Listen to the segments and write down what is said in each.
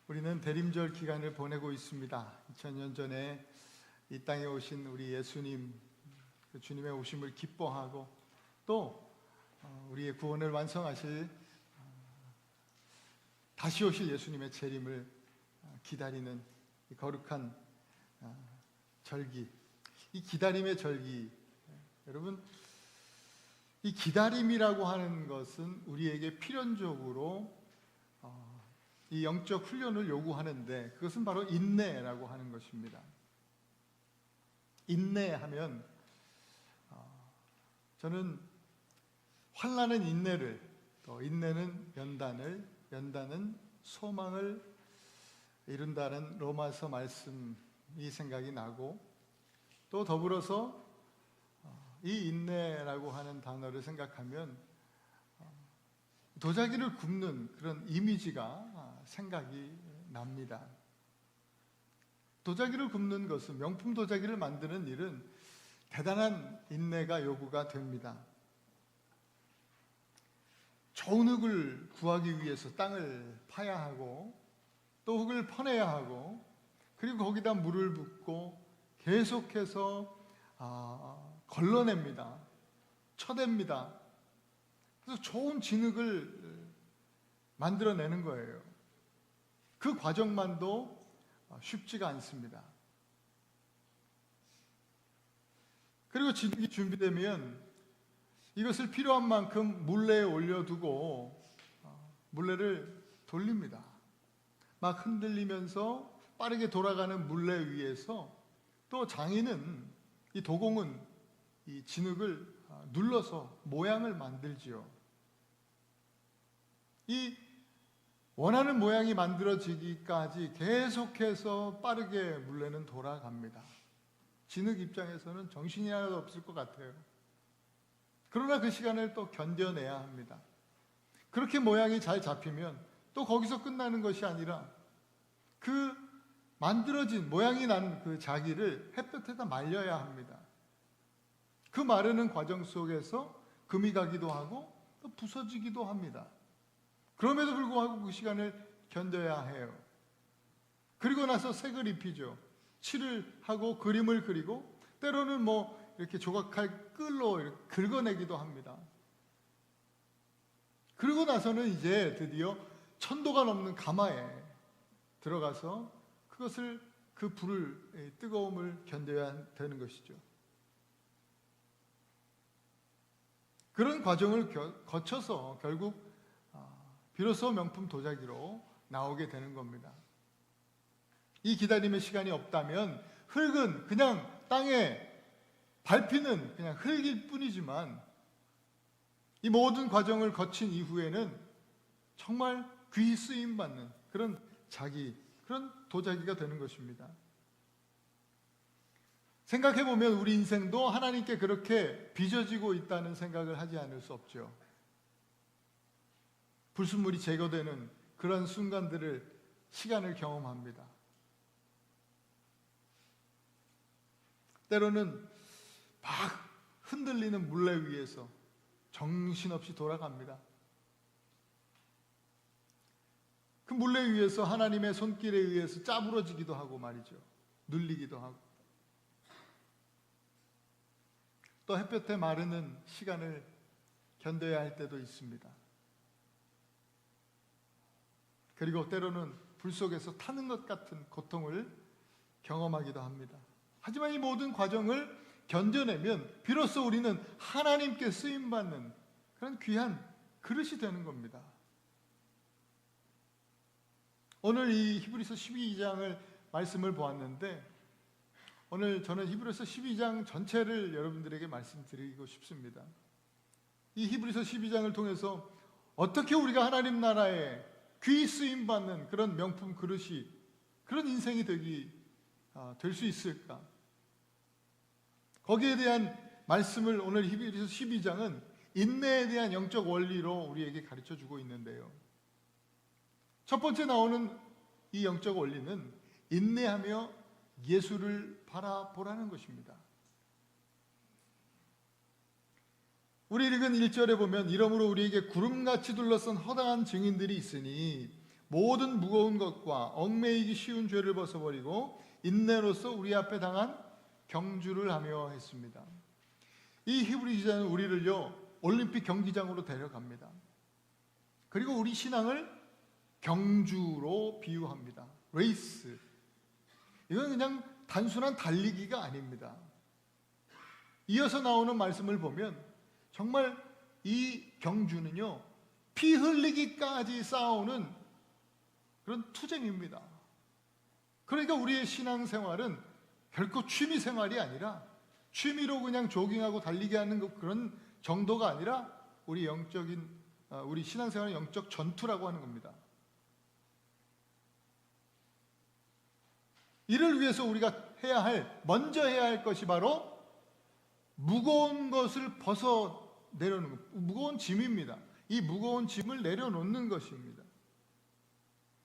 우리는 대림절 기간을 보내고 있습니다. 2000년 전에 이 땅에 오신 우리 예수님, 그 주님의 오심을 기뻐하고 또 우리의 구원을 완성하실 다시 오실 예수님의 재림을 기다리는 이 거룩한 절기, 이 기다림의 절기. 여러분, 이 기다림이라고 하는 것은 우리에게 필연적으로 이 영적 훈련을 요구하는데, 그것은 바로 인내라고 하는 것입니다. 인내하면 저는 환난은 인내를, 또 인내는 연단을, 연단은 소망을 이룬다는 로마서 말씀이 생각이 나고, 또 더불어서 이 인내라고 하는 단어를 생각하면 도자기를 굽는 그런 이미지가 생각이 납니다. 도자기를 굽는 것은, 명품 도자기를 만드는 일은 대단한 인내가 요구가 됩니다. 좋은 흙을 구하기 위해서 땅을 파야 하고, 또 흙을 퍼내야 하고, 그리고 거기다 물을 붓고 계속해서 걸러냅니다. 쳐댑니다. 그래서 좋은 진흙을 만들어내는 거예요. 그 과정만도 쉽지가 않습니다. 그리고 진흙이 준비되면 이것을 필요한 만큼 물레에 올려두고 물레를 돌립니다. 막 흔들리면서 빠르게 돌아가는 물레 위에서 또 장인은, 이 도공은 이 진흙을 눌러서 모양을 만들지요. 이 원하는 모양이 만들어지기까지 계속해서 빠르게 물레는 돌아갑니다. 진흙 입장에서는 정신이 하나도 없을 것 같아요. 그러나 그 시간을 또 견뎌내야 합니다. 그렇게 모양이 잘 잡히면 또 거기서 끝나는 것이 아니라 그 만들어진 모양이 난 그 자기를 햇볕에다 말려야 합니다. 그 마르는 과정 속에서 금이 가기도 하고 또 부서지기도 합니다. 그럼에도 불구하고 그 시간을 견뎌야 해요. 그리고 나서 색을 입히죠. 칠을 하고 그림을 그리고, 때로는 이렇게 조각할 끌로 이렇게 긁어내기도 합니다. 그리고 나서는 이제 드디어 1000도가 넘는 가마에 들어가서 그것을, 그 불을, 뜨거움을 견뎌야 되는 것이죠. 그런 과정을 거쳐서 결국 비로소 명품 도자기로 나오게 되는 겁니다. 이 기다림의 시간이 없다면 흙은 그냥 땅에 밟히는 그냥 흙일 뿐이지만, 이 모든 과정을 거친 이후에는 정말 귀히 쓰임받는 그런 그런 도자기가 되는 것입니다. 생각해보면 우리 인생도 하나님께 그렇게 빚어지고 있다는 생각을 하지 않을 수 없죠. 불순물이 제거되는 그런 순간들을, 시간을 경험합니다. 때로는 막 흔들리는 물레 위에서 정신없이 돌아갑니다. 그 물레 위에서 하나님의 손길에 의해서 짜부러지기도 하고 말이죠. 눌리기도 하고. 또 햇볕에 마르는 시간을 견뎌야 할 때도 있습니다. 그리고 때로는 불 속에서 타는 것 같은 고통을 경험하기도 합니다. 하지만 이 모든 과정을 견뎌내면 비로소 우리는 하나님께 쓰임받는 그런 귀한 그릇이 되는 겁니다. 오늘 이 히브리서 12장을 말씀을 보았는데, 오늘 저는 히브리서 12장 전체를 여러분들에게 말씀드리고 싶습니다. 이 히브리서 12장을 통해서 어떻게 우리가 하나님 나라에 귀히 쓰임받는 그런 명품 그릇이, 그런 인생이 될 수 있을까? 거기에 대한 말씀을 오늘 히브리서 12장은 인내에 대한 영적 원리로 우리에게 가르쳐 주고 있는데요. 첫 번째 나오는 이 영적 원리는 인내하며 예수를 바라보라는 것입니다. 우리 읽은 1절에 보면, 이러므로 우리에게 구름같이 둘러싼 허다한 증인들이 있으니 모든 무거운 것과 얽매이기 쉬운 죄를 벗어버리고 인내로서 우리 앞에 당한 경주를 하며 했습니다. 이 히브리 기자는 우리를요 올림픽 경기장으로 데려갑니다. 그리고 우리 신앙을 경주로 비유합니다. 레이스. 이건 그냥 단순한 달리기가 아닙니다. 이어서 나오는 말씀을 보면 정말 이 경주는요 피 흘리기까지 싸우는 그런 투쟁입니다. 그러니까 우리의 신앙생활은 결코 취미 생활이 아니라 취미로 그냥 조깅하고 달리기 하는 그런 정도가 아니라 우리 신앙생활은 영적 전투라고 하는 겁니다. 이를 위해서 우리가 먼저 해야 할 것이 바로 무거운 것을 내려놓는 것, 무거운 짐입니다. 이 무거운 짐을 내려놓는 것입니다.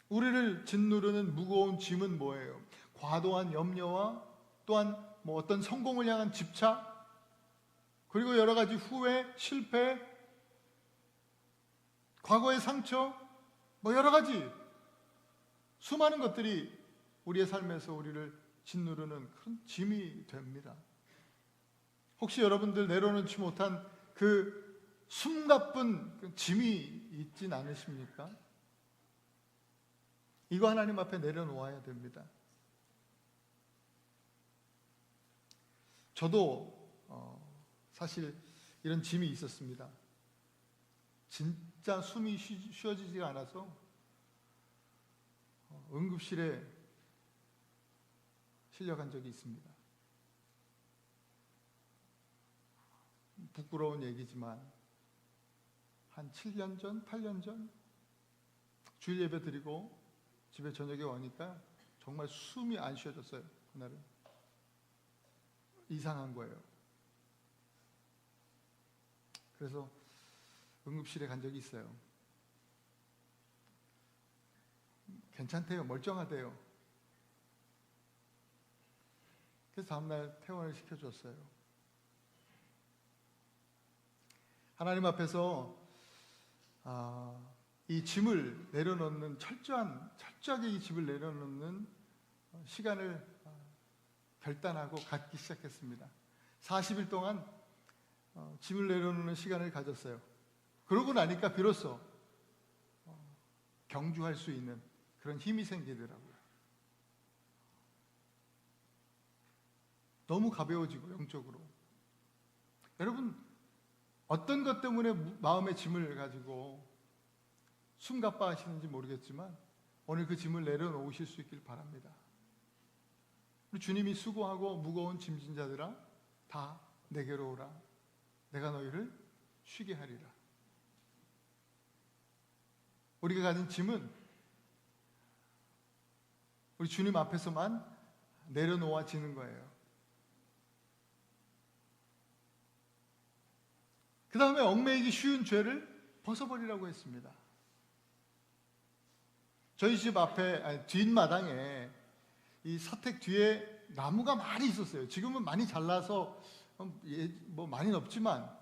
우리를 짓누르는 무거운 짐은 뭐예요? 과도한 염려와 또한 어떤 성공을 향한 집착, 그리고 여러 가지 후회, 실패, 과거의 상처, 여러 가지 수많은 것들이 우리의 삶에서 우리를 짓누르는 그런 짐이 됩니다. 혹시 여러분들 내려놓지 못한 그 숨가쁜 짐이 있진 않으십니까? 이거 하나님 앞에 내려놓아야 됩니다. 저도 사실 이런 짐이 있었습니다. 진짜 숨이 쉬어지지가 않아서 응급실에 실려간 적이 있습니다. 부끄러운 얘기지만 한 7년 전, 8년 전 주일 예배 드리고 집에 저녁에 오니까 정말 숨이 안 쉬어졌어요. 그날은 이상한 거예요. 그래서 응급실에 간 적이 있어요. 괜찮대요. 멀쩡하대요. 그래서 다음날 퇴원을 시켜줬어요. 하나님 앞에서 이 짐을 내려놓는 철저하게 이 짐을 내려놓는 시간을 결단하고 갖기 시작했습니다. 40일 동안 짐을 내려놓는 시간을 가졌어요. 그러고 나니까 비로소 경주할 수 있는 그런 힘이 생기더라고요. 너무 가벼워지고 영적으로. 여러분 어떤 것 때문에 마음의 짐을 가지고 숨가빠 하시는지 모르겠지만 오늘 그 짐을 내려놓으실 수 있길 바랍니다. 우리 주님이 수고하고 무거운 짐진 자들아 다 내게로 오라. 내가 너희를 쉬게 하리라. 우리가 가진 짐은 우리 주님 앞에서만 내려놓아지는 거예요. 그 다음에 얽매이기 쉬운 죄를 벗어버리라고 했습니다. 저희 집 앞에 뒷마당에 이 사택 뒤에 나무가 많이 있었어요. 지금은 많이 잘라서 많이는 없지만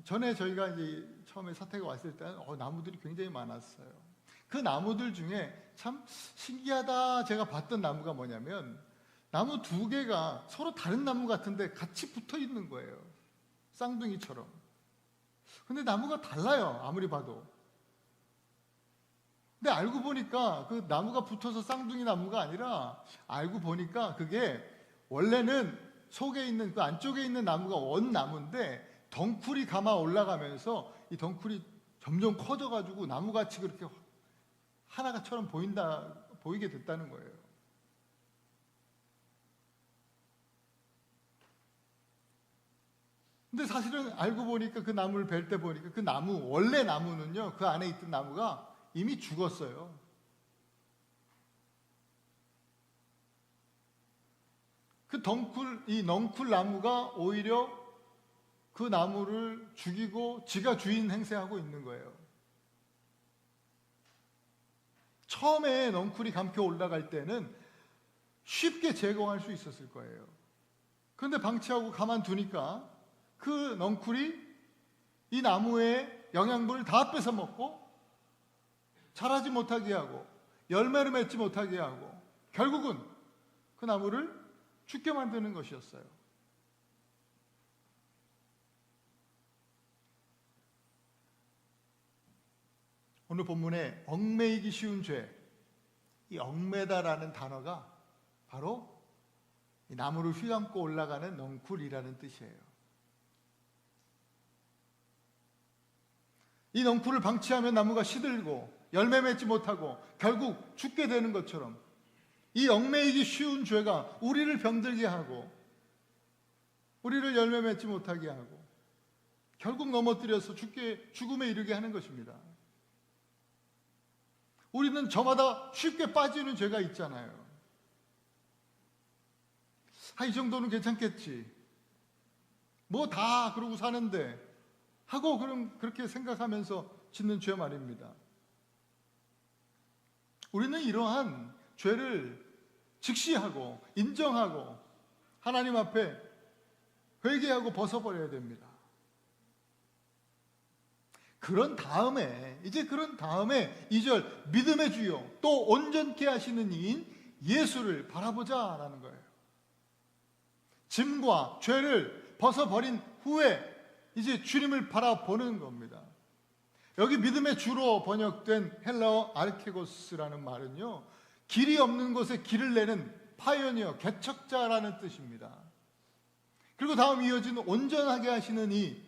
전에 저희가 이제 처음에 사택에 왔을 때는 나무들이 굉장히 많았어요. 그 나무들 중에 참 신기하다 제가 봤던 나무가 뭐냐면 나무 두 개가 서로 다른 나무 같은데 같이 붙어 있는 거예요. 쌍둥이처럼. 근데 나무가 달라요. 아무리 봐도. 근데 알고 보니까 그 나무가 붙어서 쌍둥이 나무가 아니라 알고 보니까 그게 원래는 속에 있는 그 안쪽에 있는 나무가 원나무인데 덩쿨이 감아 올라가면서 이 덩쿨이 점점 커져가지고 나무같이 그렇게 하나가처럼 보이게 됐다는 거예요. 근데 사실은 알고 보니까 그 나무를 벨 때 보니까 그 원래 나무는요, 그 안에 있던 나무가 이미 죽었어요. 이 넝쿨 나무가 오히려 그 나무를 죽이고 지가 주인 행세하고 있는 거예요. 처음에 넝쿨이 감겨 올라갈 때는 쉽게 제거할 수 있었을 거예요. 그런데 방치하고 가만두니까 그 넝쿨이 이 나무의 영양분을 다 뺏어 먹고 자라지 못하게 하고 열매를 맺지 못하게 하고 결국은 그 나무를 죽게 만드는 것이었어요. 오늘 본문에 얽매이기 쉬운 죄, 이 얽매다라는 단어가 바로 이 나무를 휘감고 올라가는 넝쿨이라는 뜻이에요. 이 넝쿨을 방치하면 나무가 시들고 열매 맺지 못하고 결국 죽게 되는 것처럼 이 얽매이기 쉬운 죄가 우리를 병들게 하고 우리를 열매 맺지 못하게 하고 결국 넘어뜨려서 죽음에 이르게 하는 것입니다. 우리는 저마다 쉽게 빠지는 죄가 있잖아요. 이 정도는 괜찮겠지. 뭐 다 그러고 사는데 하고 그렇게 생각하면서 짓는 죄 말입니다. 우리는 이러한 죄를 직시하고 인정하고 하나님 앞에 회개하고 벗어버려야 됩니다. 그런 다음에 2절 믿음의 주요 또 온전케 하시는 이인 예수를 바라보자라는 거예요. 짐과 죄를 벗어버린 후에 이제 주님을 바라보는 겁니다. 여기 믿음의 주로 번역된 헬라어 아르케고스라는 말은요, 길이 없는 곳에 길을 내는 파이어니어, 개척자라는 뜻입니다. 그리고 다음 이어지는 온전하게 하시는 이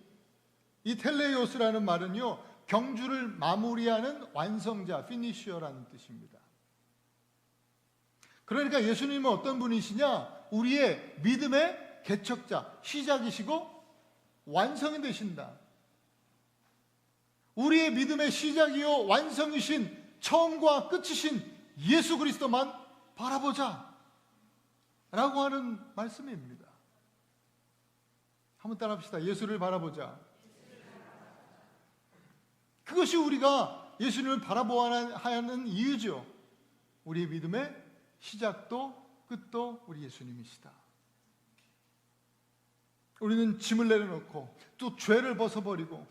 텔레이오스라는 말은요, 경주를 마무리하는 완성자, 피니셔라는 뜻입니다. 그러니까 예수님은 어떤 분이시냐? 우리의 믿음의 개척자, 시작이시고 완성이 되신다. 우리의 믿음의 시작이요 완성이신 처음과 끝이신 예수 그리스도만 바라보자 라고 하는 말씀입니다. 한번 따라합시다. 예수를 바라보자. 그것이 우리가 예수님을 바라보아야 하는 이유죠. 우리의 믿음의 시작도 끝도 우리 예수님이시다. 우리는 짐을 내려놓고 또 죄를 벗어버리고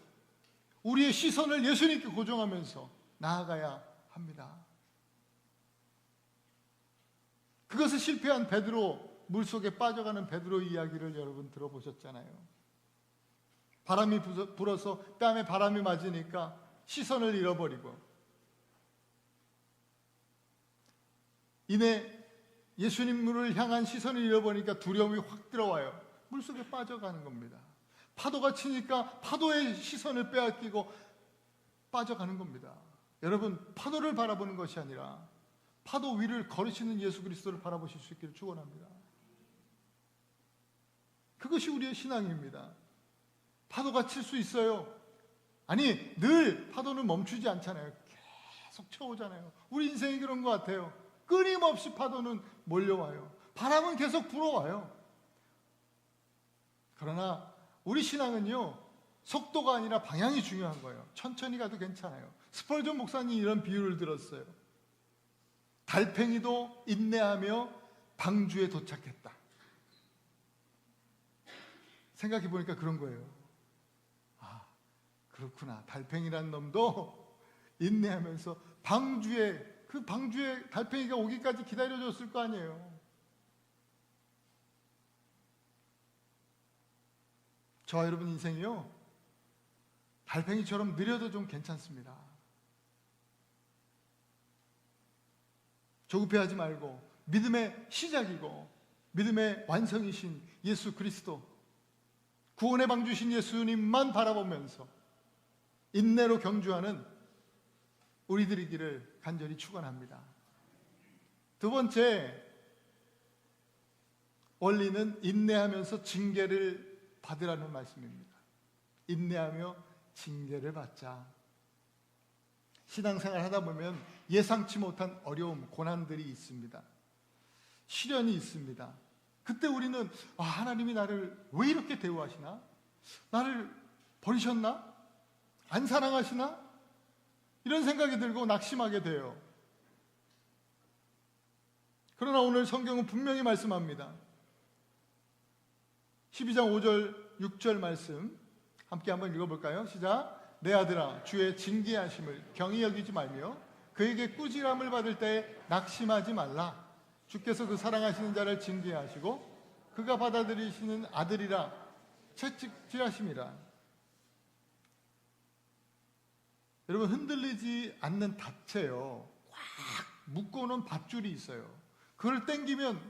우리의 시선을 예수님께 고정하면서 나아가야 합니다. 그것을 실패한 베드로, 물속에 빠져가는 베드로 이야기를 여러분 들어보셨잖아요. 바람이 불어서 땀에 바람이 맞으니까 시선을 잃어버리고 이내 예수님을 향한 시선을 잃어버리니까 두려움이 확 들어와요. 물속에 빠져가는 겁니다. 파도가 치니까 파도의 시선을 빼앗기고 빠져가는 겁니다. 여러분, 파도를 바라보는 것이 아니라 파도 위를 걸으시는 예수 그리스도를 바라보실 수 있기를 축원합니다. 그것이 우리의 신앙입니다. 파도가 칠 수 있어요. 아니, 늘 파도는 멈추지 않잖아요. 계속 쳐오잖아요. 우리 인생이 그런 것 같아요. 끊임없이 파도는 몰려와요. 바람은 계속 불어와요. 그러나 우리 신앙은요, 속도가 아니라 방향이 중요한 거예요. 천천히 가도 괜찮아요. 스펄전 목사님이 이런 비유를 들었어요. 달팽이도 인내하며 방주에 도착했다. 생각해 보니까 그런 거예요. 아, 그렇구나. 달팽이란 놈도 인내하면서 그 방주에 달팽이가 오기까지 기다려줬을 거 아니에요. 저와 여러분 인생이요, 달팽이처럼 느려도 좀 괜찮습니다. 조급해하지 말고 믿음의 시작이고 믿음의 완성이신 예수 그리스도, 구원의 방주신 예수님만 바라보면서 인내로 경주하는 우리들이기를 간절히 축원합니다. 두 번째 원리는 인내하면서 징계를 받으라는 말씀입니다. 인내하며 징계를 받자. 신앙생활 하다 보면 예상치 못한 어려움, 고난들이 있습니다. 시련이 있습니다. 그때 우리는 하나님이 나를 왜 이렇게 대우하시나? 나를 버리셨나? 안 사랑하시나? 이런 생각이 들고 낙심하게 돼요. 그러나 오늘 성경은 분명히 말씀합니다. 12장 5절 6절 말씀 함께 한번 읽어볼까요? 시작. 내 아들아, 주의 징계하심을 경히 여기지 말며 그에게 꾸지람을 받을 때 낙심하지 말라. 주께서 그 사랑하시는 자를 징계하시고 그가 받아들이시는 아들이라 채찍질하심이라. 여러분, 흔들리지 않는 닷새요, 꽉 묶어놓은 밧줄이 있어요. 그걸 당기면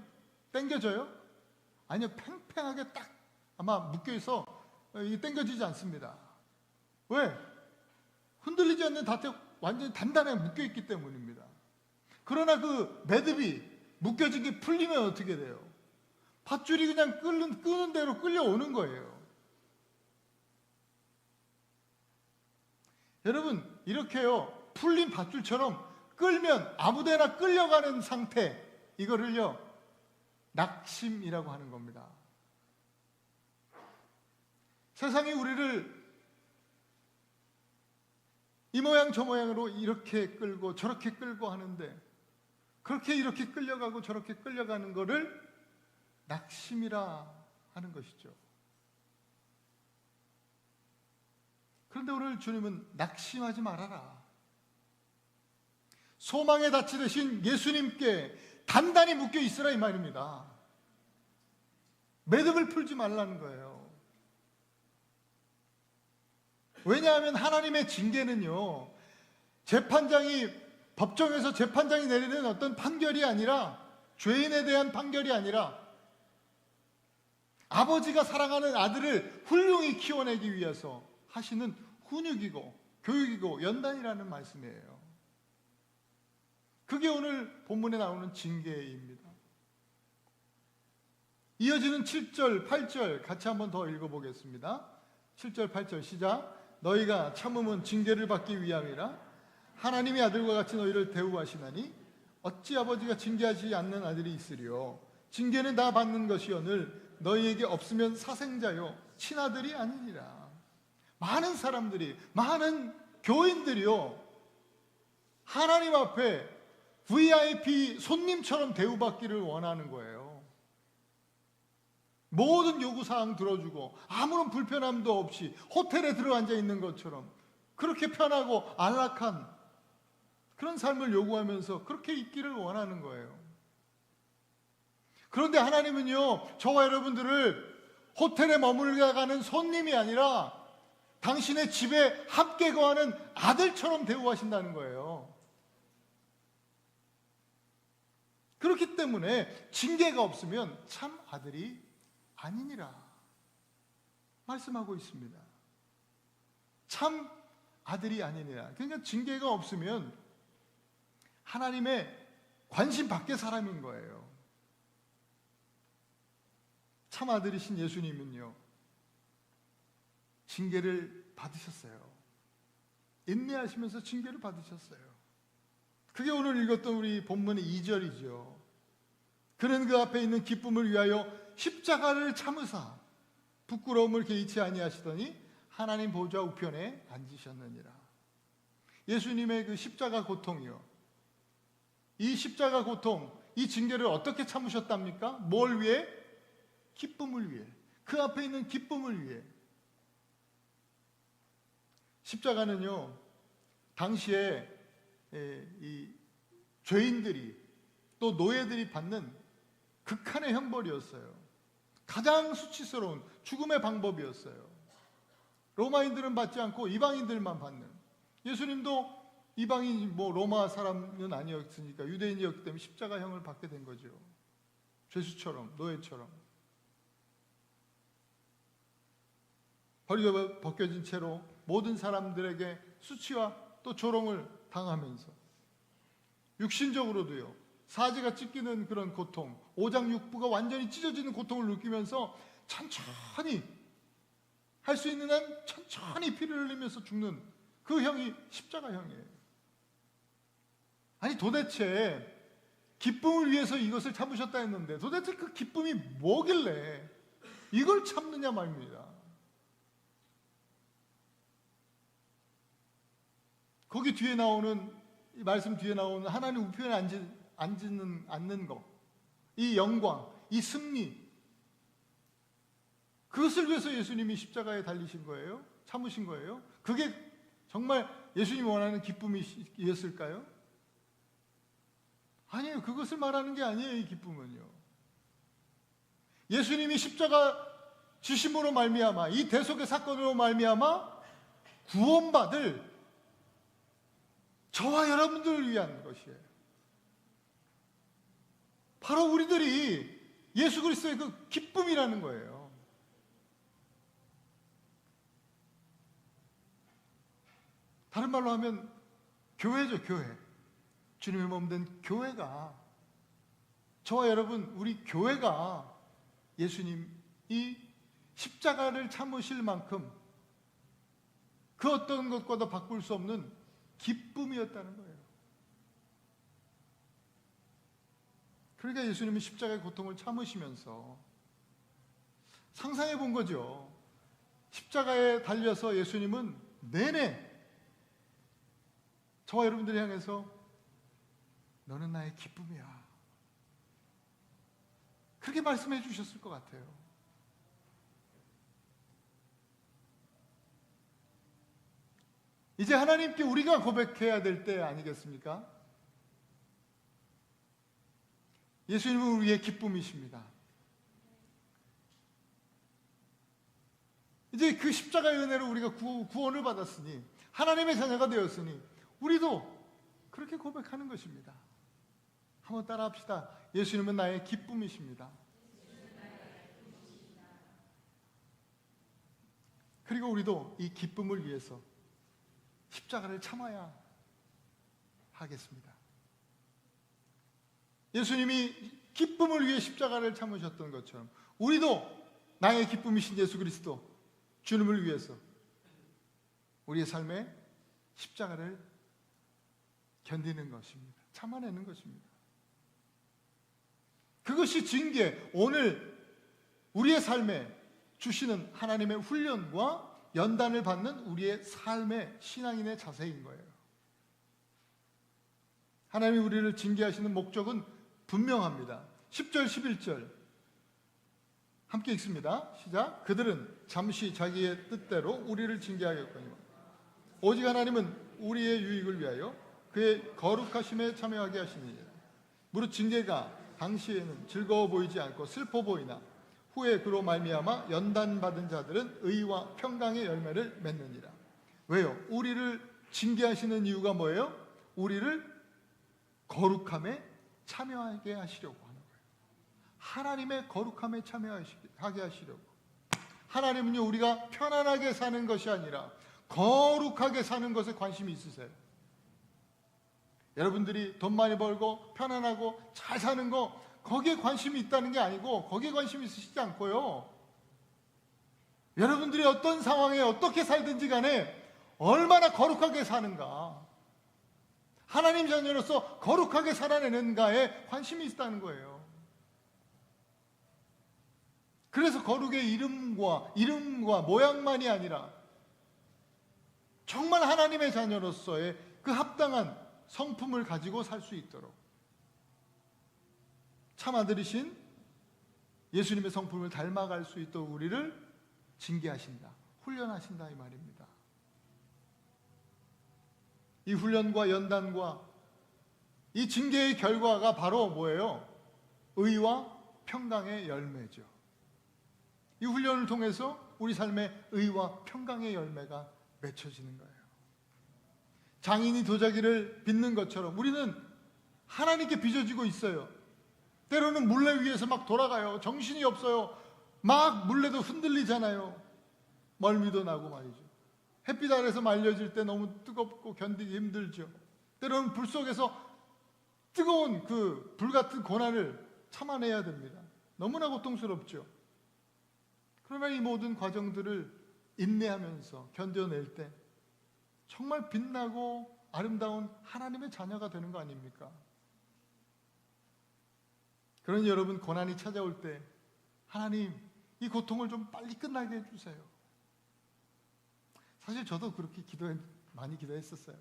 당겨져요? 아니요, 팽팽하게 딱 아마 묶여있어 이게 당겨지지 않습니다. 왜? 흔들리지 않는 닷새 완전히 단단하게 묶여있기 때문입니다. 그러나 그 매듭이 묶여진 게 풀리면 어떻게 돼요? 밧줄이 그냥 끄는 대로 끌려오는 거예요. 여러분, 이렇게요, 풀린 밧줄처럼 끌면 아무데나 끌려가는 상태, 이거를요 낙심이라고 하는 겁니다. 세상이 우리를 이 모양 저 모양으로 이렇게 끌고 저렇게 끌고 하는데, 그렇게 이렇게 끌려가고 저렇게 끌려가는 거를 낙심이라 하는 것이죠. 그런데 오늘 주님은 낙심하지 말아라. 소망에 닫히신 예수님께 단단히 묶여 있으라 이 말입니다. 매듭을 풀지 말라는 거예요. 왜냐하면 하나님의 징계는요, 법정에서 재판장이 내리는 어떤 판결이 아니라, 죄인에 대한 판결이 아니라 아버지가 사랑하는 아들을 훌륭히 키워내기 위해서 하시는 훈육이고 교육이고 연단이라는 말씀이에요. 그게 오늘 본문에 나오는 징계입니다. 이어지는 7절, 8절 같이 한번 더 읽어보겠습니다. 7절, 8절 시작. 너희가 참음은 징계를 받기 위함이라. 하나님의 아들과 같이 너희를 대우하시나니 어찌 아버지가 징계하지 않는 아들이 있으리요. 징계는 다 받는 것이오늘 너희에게 없으면 사생자요 친아들이 아니니라. 많은 사람들이, 많은 교인들이요, 하나님 앞에 VIP 손님처럼 대우받기를 원하는 거예요. 모든 요구사항 들어주고 아무런 불편함도 없이 호텔에 들어앉아 있는 것처럼 그렇게 편하고 안락한 그런 삶을 요구하면서 그렇게 있기를 원하는 거예요. 그런데 하나님은요, 저와 여러분들을 호텔에 머물러가는 손님이 아니라 당신의 집에 함께 거하는 아들처럼 대우하신다는 거예요. 그렇기 때문에 징계가 없으면 참 아들이 아니니라 말씀하고 있습니다. 참 아들이 아니니라. 그러니까 징계가 없으면 하나님의 관심 밖의 사람인 거예요. 참 아들이신 예수님은요, 징계를 받으셨어요. 인내하시면서 징계를 받으셨어요. 그게 오늘 읽었던 우리 본문의 2절이죠. 그는 그 앞에 있는 기쁨을 위하여 십자가를 참으사 부끄러움을 개의치 아니하시더니 하나님 보좌 우편에 앉으셨느니라. 예수님의 그 십자가 고통이요, 이 십자가 고통, 이 징계를 어떻게 참으셨답니까? 뭘 위해? 기쁨을 위해. 그 앞에 있는 기쁨을 위해. 십자가는요, 당시에 이 죄인들이 또 노예들이 받는 극한의 형벌이었어요. 가장 수치스러운 죽음의 방법이었어요. 로마인들은 받지 않고 이방인들만 받는. 예수님도 이방인, 로마 사람은 아니었으니까 유대인이었기 때문에 십자가형을 받게 된 거죠. 죄수처럼, 노예처럼. 벌이 벗겨진 채로 모든 사람들에게 수치와 또 조롱을 당하면서 육신적으로도요, 사지가 찢기는 그런 고통, 오장육부가 완전히 찢어지는 고통을 느끼면서 천천히 할 수 있는 한 천천히 피를 흘리면서 죽는 그 형이 십자가형이에요. 아니 도대체 기쁨을 위해서 이것을 참으셨다 했는데 도대체 그 기쁨이 뭐길래 이걸 참느냐 말입니다. 거기 뒤에 나오는, 이 말씀 뒤에 나오는 하나님 우편에 앉는 것, 이 영광, 이 승리, 그것을 위해서 예수님이 십자가에 달리신 거예요? 참으신 거예요? 그게 정말 예수님이 원하는 기쁨이었을까요? 아니에요. 그것을 말하는 게 아니에요. 이 기쁨은요. 예수님이 십자가 지심으로 말미암아, 이 대속의 사건으로 말미암아 구원받을 저와 여러분들을 위한 것이에요. 바로 우리들이 예수 그리스도의 그 기쁨이라는 거예요. 다른 말로 하면 교회죠, 교회. 주님의 몸 된 교회가, 저와 여러분, 우리 교회가 예수님이 십자가를 참으실 만큼 그 어떤 것과도 바꿀 수 없는 기쁨이었다는 거예요. 그러니까 예수님이 십자가의 고통을 참으시면서 상상해 본 거죠. 십자가에 달려서 예수님은 내내 저와 여러분들을 향해서 너는 나의 기쁨이야, 그렇게 말씀해 주셨을 것 같아요. 이제 하나님께 우리가 고백해야 될 때 아니겠습니까? 예수님은 우리의 기쁨이십니다. 이제 그 십자가의 은혜로 우리가 구원을 받았으니, 하나님의 자녀가 되었으니 우리도 그렇게 고백하는 것입니다. 한번 따라 합시다. 예수님은 나의 기쁨이십니다. 그리고 우리도 이 기쁨을 위해서 십자가를 참아야 하겠습니다. 예수님이 기쁨을 위해 십자가를 참으셨던 것처럼 우리도 나의 기쁨이신 예수 그리스도 주님을 위해서 우리의 삶에 십자가를 견디는 것입니다. 참아내는 것입니다. 그것이 징계, 오늘 우리의 삶에 주시는 하나님의 훈련과 연단을 받는 우리의 삶의 신앙인의 자세인 거예요. 하나님이 우리를 징계하시는 목적은 분명합니다. 10절 11절 함께 읽습니다. 시작. 그들은 잠시 자기의 뜻대로 우리를 징계하겠거니와 오직 하나님은 우리의 유익을 위하여 그의 거룩하심에 참여하게 하시느니라. 무릇 징계가 당시에는 즐거워 보이지 않고 슬퍼 보이나 후에 그로 말미암아 연단받은 자들은 의와 평강의 열매를 맺느니라. 왜요? 우리를 징계하시는 이유가 뭐예요? 우리를 거룩함에 참여하게 하시려고 하는 거예요. 하나님의 거룩함에 참여하게 하시려고. 하나님은요, 우리가 편안하게 사는 것이 아니라 거룩하게 사는 것에 관심이 있으세요. 여러분들이 돈 많이 벌고 편안하고 잘 사는 거, 거기에 관심이 있다는 게 아니고, 거기에 관심이 있으시지 않고요, 여러분들이 어떤 상황에 어떻게 살든지 간에 얼마나 거룩하게 사는가, 하나님 자녀로서 거룩하게 살아내는가에 관심이 있다는 거예요. 그래서 거룩의 이름과 모양만이 아니라 정말 하나님의 자녀로서의 그 합당한 성품을 가지고 살 수 있도록 참 아들이신 예수님의 성품을 닮아갈 수 있도록 우리를 징계하신다, 훈련하신다, 이 말입니다. 이 훈련과 연단과 이 징계의 결과가 바로 뭐예요? 의와 평강의 열매죠. 이 훈련을 통해서 우리 삶에 의와 평강의 열매가 맺혀지는 거예요. 장인이 도자기를 빚는 것처럼 우리는 하나님께 빚어지고 있어요. 때로는 물레 위에서 막 돌아가요. 정신이 없어요. 막 물레도 흔들리잖아요. 멀미도 나고 말이죠. 햇빛 아래서 말려질 때 너무 뜨겁고 견디기 힘들죠. 때로는 불 속에서 뜨거운 그 불같은 고난을 참아내야 됩니다. 너무나 고통스럽죠. 그러나 이 모든 과정들을 인내하면서 견뎌낼 때 정말 빛나고 아름다운 하나님의 자녀가 되는 거 아닙니까? 그러니 여러분, 고난이 찾아올 때 하나님, 이 고통을 좀 빨리 끝나게 해주세요. 사실 저도 그렇게 많이 기도했었어요.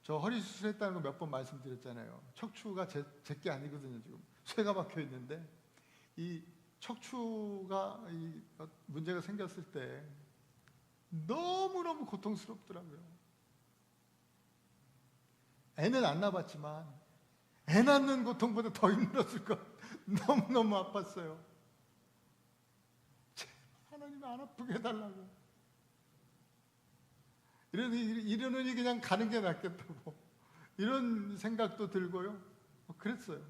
저 허리 수술했다는 거 몇 번 말씀드렸잖아요. 척추가 제게 아니거든요. 지금 쇠가 박혀 있는데 이 척추가 문제가 생겼을 때 너무너무 고통스럽더라고요. 애는 안 낳았지만 애 낳는 고통보다 더 힘들었을 것. 너무너무 아팠어요. 하나님 안 아프게 해달라고. 이러느니 그냥 가는 게 낫겠다고 이런 생각도 들고요. 그랬어요.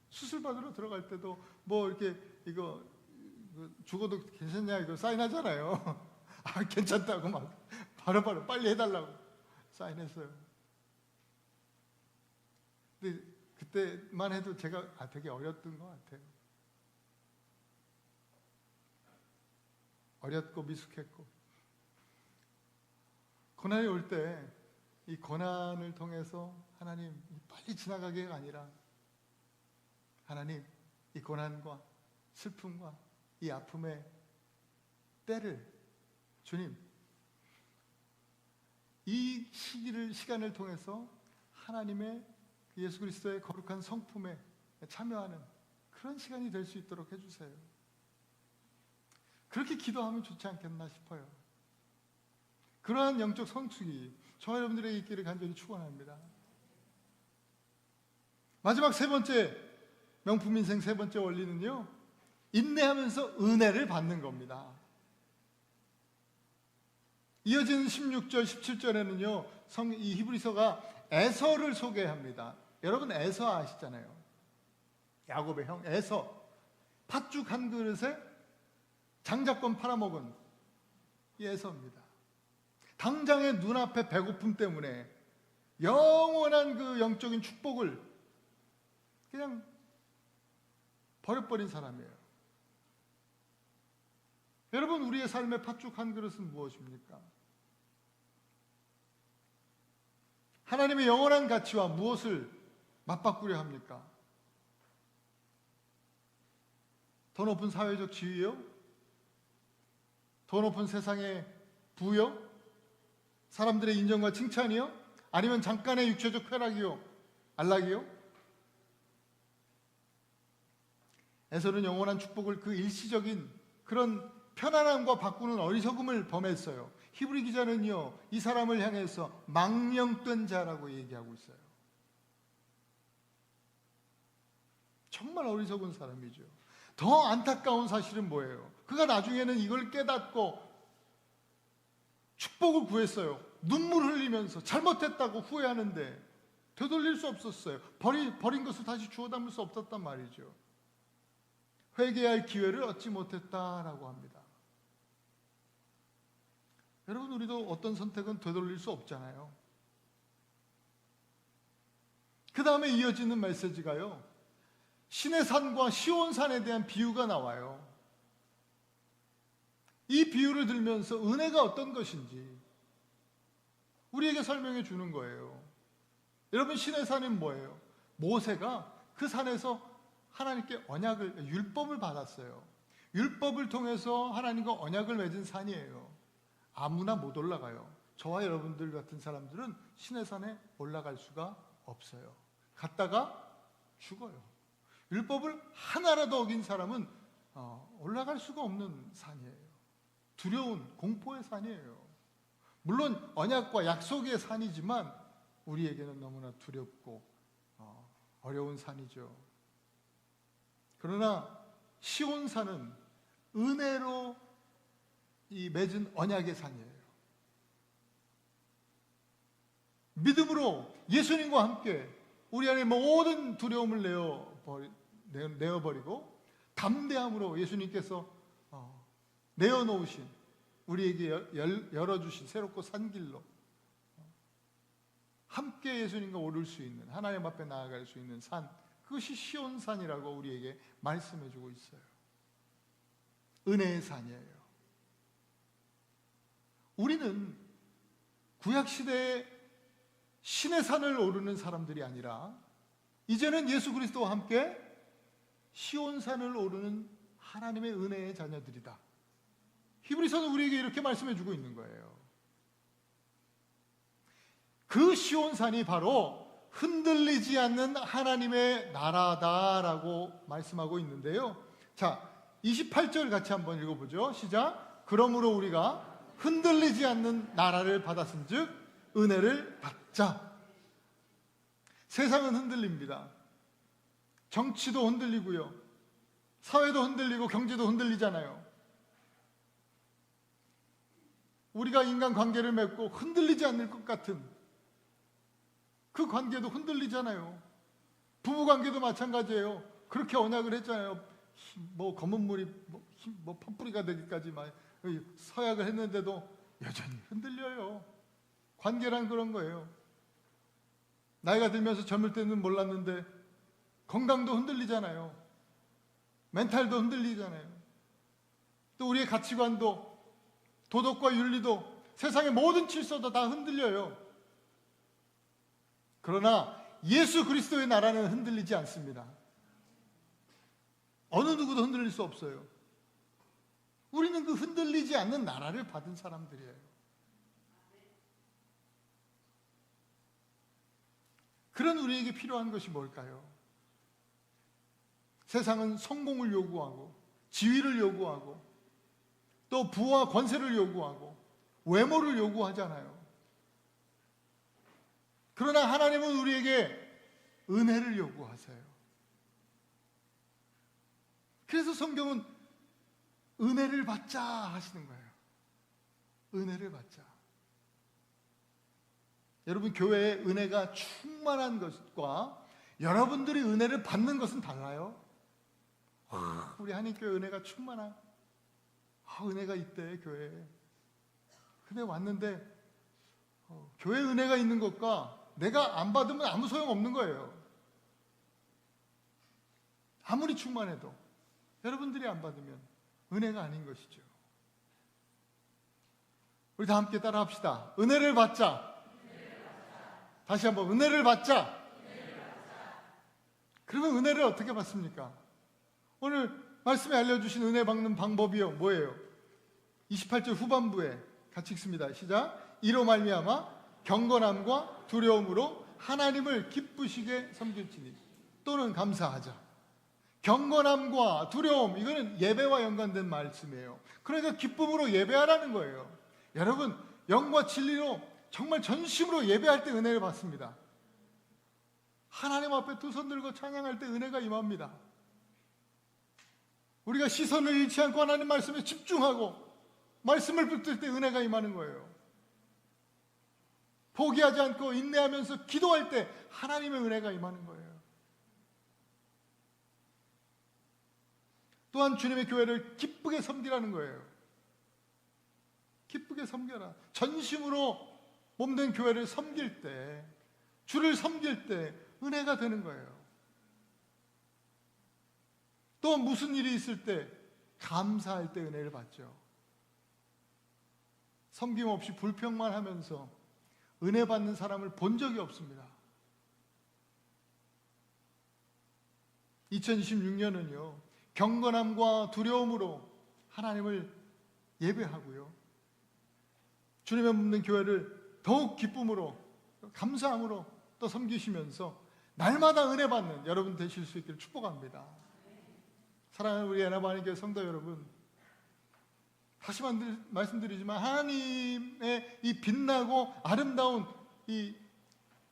수술 받으러 들어갈 때도 뭐 이렇게 이거 죽어도 괜찮냐 이거 사인하잖아요. 아 괜찮다고 막 바로바로 빨리 해달라고 사인했어요. 근데 그때만 해도 제가 되게 어렸던 것 같아요. 어렸고 미숙했고 고난이 올 때 이 고난을 통해서 하나님 빨리 지나가게가 아니라 하나님 이 고난과 슬픔과 이 아픔의 때를 주님 이 시간을 통해서 하나님의 예수 그리스도의 거룩한 성품에 참여하는 그런 시간이 될 수 있도록 해주세요. 그렇게 기도하면 좋지 않겠나 싶어요. 그러한 영적 성숙이 저와 여러분들에게 있기를 간절히 축원합니다. 마지막 세 번째 명품 인생 세 번째 원리는요, 인내하면서 은혜를 받는 겁니다. 이어지는 16절, 17절에는요, 이 히브리서가 에서를 소개합니다. 여러분 에서 아시잖아요. 야곱의 형 에서. 팥죽 한 그릇에 장자권 팔아먹은 이 에서입니다. 당장의 눈앞의 배고픔 때문에 영원한 그 영적인 축복을 그냥 버려버린 사람이에요. 여러분 우리의 삶의 팥죽 한 그릇은 무엇입니까? 하나님의 영원한 가치와 무엇을 맞바꾸려 합니까? 더 높은 사회적 지위요? 더 높은 세상의 부요? 사람들의 인정과 칭찬이요? 아니면 잠깐의 육체적 쾌락이요? 안락이요? 에서는 영원한 축복을 그 일시적인 그런 편안함과 바꾸는 어리석음을 범했어요. 히브리 기자는요, 이 사람을 향해서 망령된 자라고 얘기하고 있어요. 정말 어리석은 사람이죠. 더 안타까운 사실은 뭐예요? 그가 나중에는 이걸 깨닫고 축복을 구했어요. 눈물 흘리면서 잘못했다고 후회하는데 되돌릴 수 없었어요. 버린 것을 다시 주워 담을 수 없었단 말이죠. 회개할 기회를 얻지 못했다라고 합니다. 여러분 우리도 어떤 선택은 되돌릴 수 없잖아요. 그 다음에 이어지는 메시지가요, 시내산과 시온산에 대한 비유가 나와요. 이 비유를 들면서 은혜가 어떤 것인지 우리에게 설명해 주는 거예요. 여러분 시내산은 뭐예요? 모세가 그 산에서 하나님께 율법을 받았어요. 율법을 통해서 하나님과 언약을 맺은 산이에요. 아무나 못 올라가요. 저와 여러분들 같은 사람들은 시내산에 올라갈 수가 없어요. 갔다가 죽어요. 율법을 하나라도 어긴 사람은 올라갈 수가 없는 산이에요. 두려운 공포의 산이에요. 물론 언약과 약속의 산이지만 우리에게는 너무나 두렵고 어려운 산이죠. 그러나 시온산은 은혜로 이 맺은 언약의 산이에요. 믿음으로 예수님과 함께 우리 안에 모든 두려움을 내어버리고 담대함으로 예수님께서 내어놓으신 우리에게 열어주신 새롭고 산 길로 함께 예수님과 오를 수 있는, 하나님 앞에 나아갈 수 있는 산, 그것이 시온산이라고 우리에게 말씀해주고 있어요. 은혜의 산이에요. 우리는 구약시대의 신의 산을 오르는 사람들이 아니라 이제는 예수 그리스도와 함께 시온산을 오르는 하나님의 은혜의 자녀들이다. 히브리서는 우리에게 이렇게 말씀해주고 있는 거예요. 그 시온산이 바로 흔들리지 않는 하나님의 나라다라고 말씀하고 있는데요. 자, 28절 같이 한번 읽어보죠. 시작. 그러므로 우리가 흔들리지 않는 나라를 받았은즉 은혜를 받자. 세상은 흔들립니다. 정치도 흔들리고요. 사회도 흔들리고 경제도 흔들리잖아요. 우리가 인간관계를 맺고 흔들리지 않을 것 같은 그 관계도 흔들리잖아요. 부부관계도 마찬가지예요. 그렇게 언약을 했잖아요. 뭐 검은 물이 뭐 펌뿌리가 되기까지 막 서약을 했는데도 여전히 흔들려요. 관계란 그런 거예요. 나이가 들면서 젊을 때는 몰랐는데 건강도 흔들리잖아요. 멘탈도 흔들리잖아요. 또 우리의 가치관도 도덕과 윤리도 세상의 모든 질서도 다 흔들려요. 그러나 예수 그리스도의 나라는 흔들리지 않습니다. 어느 누구도 흔들릴 수 없어요. 우리는 그 흔들리지 않는 나라를 받은 사람들이에요. 그런 우리에게 필요한 것이 뭘까요? 세상은 성공을 요구하고 지위를 요구하고 또 부와 권세를 요구하고 외모를 요구하잖아요. 그러나 하나님은 우리에게 은혜를 요구하세요. 그래서 성경은 은혜를 받자 하시는 거예요. 은혜를 받자. 여러분, 교회에 은혜가 충만한 것과 여러분들이 은혜를 받는 것은 달라요. 우리 한인교회 은혜가 충만한 은혜가 있대 교회에. 근데 왔는데 교회 은혜가 있는 것과 내가 안 받으면 아무 소용없는 거예요. 아무리 충만해도 여러분들이 안 받으면 은혜가 아닌 것이죠. 우리 다 함께 따라 합시다. 은혜를 받자. 다시 한번 은혜를 받자. 그러면 은혜를 어떻게 받습니까? 오늘 말씀에 알려주신 은혜 받는 방법이요 뭐예요? 28절 후반부에 같이 읽습니다. 시작. 이로 말미암아 경건함과 두려움으로 하나님을 기쁘시게 섬길지니 또는 감사하자. 경건함과 두려움, 이거는 예배와 연관된 말씀이에요. 그러니까 기쁨으로 예배하라는 거예요. 여러분, 영과 진리로 정말 전심으로 예배할 때 은혜를 받습니다. 하나님 앞에 두 손 들고 찬양할 때 은혜가 임합니다. 우리가 시선을 잃지 않고 하나님 말씀에 집중하고 말씀을 붙들 때 은혜가 임하는 거예요. 포기하지 않고 인내하면서 기도할 때 하나님의 은혜가 임하는 거예요. 또한 주님의 교회를 기쁘게 섬기라는 거예요. 기쁘게 섬겨라. 전심으로 몸된 교회를 섬길 때, 주를 섬길 때 은혜가 되는 거예요. 또 무슨 일이 있을 때 감사할 때 은혜를 받죠. 섬김 없이 불평만 하면서 은혜 받는 사람을 본 적이 없습니다. 2026년은요 경건함과 두려움으로 하나님을 예배하고요 주님의 묻는 교회를 더욱 기쁨으로 감사함으로 또 섬기시면서 날마다 은혜 받는 여러분 되실 수 있기를 축복합니다. 사랑하는 우리 에나바니교회 성도 여러분, 다시 말씀드리지만 하나님의 이 빛나고 아름다운 이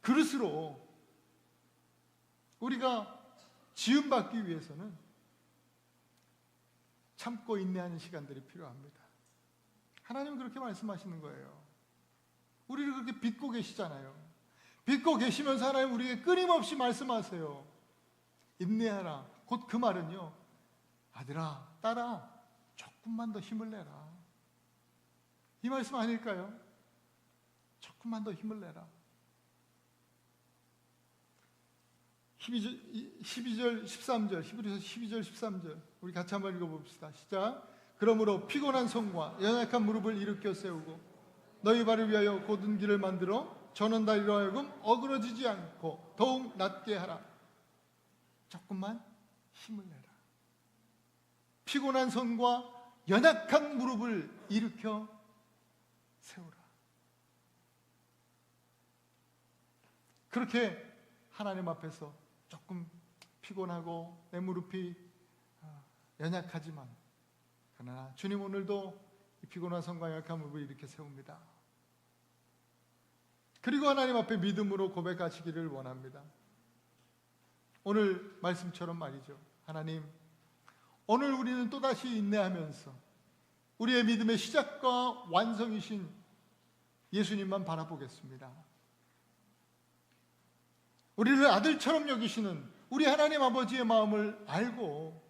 그릇으로 우리가 지음받기 위해서는 참고 인내하는 시간들이 필요합니다. 하나님은 그렇게 말씀하시는 거예요. 우리를 그렇게 빚고 계시잖아요. 빚고 계시면서 하나님 우리에게 끊임없이 말씀하세요. 인내하라. 곧 그 말은요, 아들아, 딸아, 조금만 더 힘을 내라. 이 말씀 아닐까요? 조금만 더 힘을 내라. 12절, 13절, 히브리서 12절, 13절 우리 같이 한번 읽어봅시다. 시작. 그러므로 피곤한 손과 연약한 무릎을 일으켜 세우고 너희 발을 위하여 곧은 길을 만들어 저는 다리로 하여금 어그러지지 않고 더욱 낫게 하라. 조금만 힘을 내라. 피곤한 손과 연약한 무릎을 일으켜 세우라. 그렇게 하나님 앞에서 조금 피곤하고 내 무릎이 연약하지만 그러나 주님 오늘도 이 피곤한 손과 연약한 무릎을 이렇게 세웁니다. 그리고 하나님 앞에 믿음으로 고백하시기를 원합니다. 오늘 말씀처럼 말이죠. 하나님, 오늘 우리는 또다시 인내하면서 우리의 믿음의 시작과 완성이신 예수님만 바라보겠습니다. 우리를 아들처럼 여기시는 우리 하나님 아버지의 마음을 알고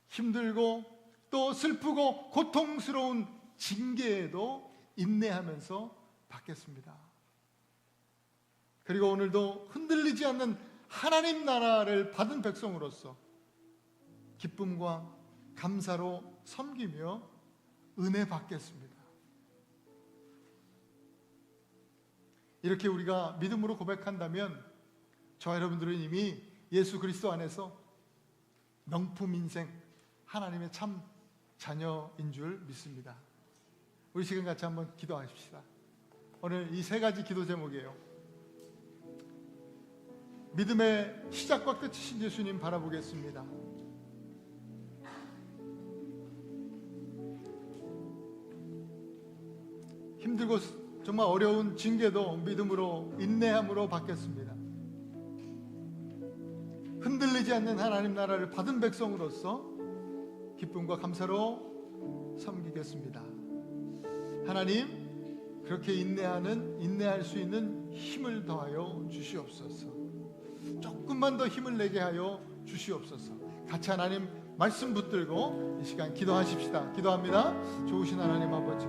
힘들고 또 슬프고 고통스러운 징계에도 인내하면서 받겠습니다. 그리고 오늘도 흔들리지 않는 하나님 나라를 받은 백성으로서 기쁨과 감사로 섬기며 은혜 받겠습니다. 이렇게 우리가 믿음으로 고백한다면 저와 여러분들은 이미 예수 그리스도 안에서 명품 인생, 하나님의 참 자녀인 줄 믿습니다. 우리 지금 같이 한번 기도하십시다. 오늘 이 세 가지 기도 제목이에요. 믿음의 시작과 끝이신 예수님 바라보겠습니다. 힘들고 정말 어려운 징계도 믿음으로 인내함으로 받겠습니다. 흔들리지 않는 하나님 나라를 받은 백성으로서 기쁨과 감사로 섬기겠습니다. 하나님, 그렇게 인내할 수 있는 힘을 더하여 주시옵소서. 조금만 더 힘을 내게 하여 주시옵소서. 같이 하나님 말씀 붙들고 이 시간 기도하십시다. 기도합니다. 좋으신 하나님 아버지,